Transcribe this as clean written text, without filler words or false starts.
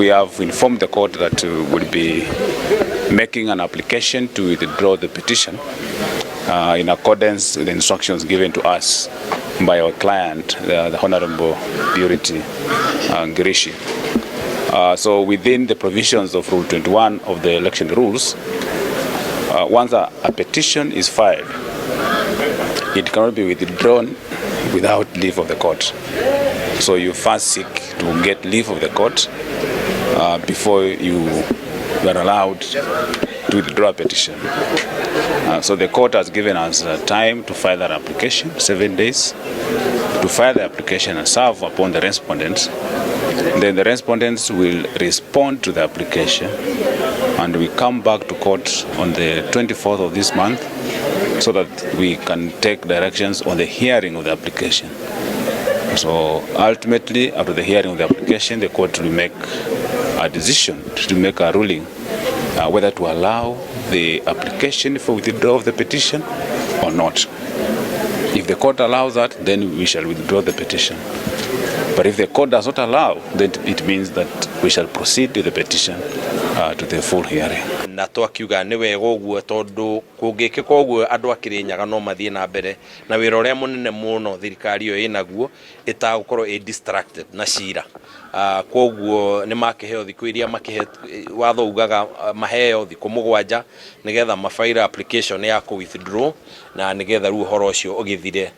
We have informed the court that we will be making an application to withdraw the petition in accordance with the instructions given to us by our client, the Honorable Ngirichi. So within the provisions of Rule 21 of the election rules, once a petition is filed, it cannot be withdrawn without leave of the court. So you first seek to get leave of the court before you are allowed to withdraw a petition. So the court has given us time to file that application, 7 days, to file the application and serve upon the respondents. Then the respondents will respond to the application, and we come back to court on the 24th of this month so that we can take directions on the hearing of the application. So ultimately, after the hearing of the application, the court will make a decision to make a ruling whether to allow the application for withdrawal of the petition or not. If the court allows that, then we shall withdraw the petition. But if the court does not allow, then it means that we shall proceed with the petition to the full hearing. Na twakiuga nĩ wega ũguo tondũ kũngĩkĩka ũguo andũ a Kĩrĩnyaga no mathiĩ na mbere na wĩra ũrĩa mũnene mũno thirikari ĩyo ĩnaguo ĩtagũkorwo distracted na ciira. Koguo nĩ makĩheo thikũ iria watho ugaga maheo thikũ 7 nĩgetha mafaira application ya kũ withdraw na nĩgetha rĩu ũhoro ũcio ũgĩthire.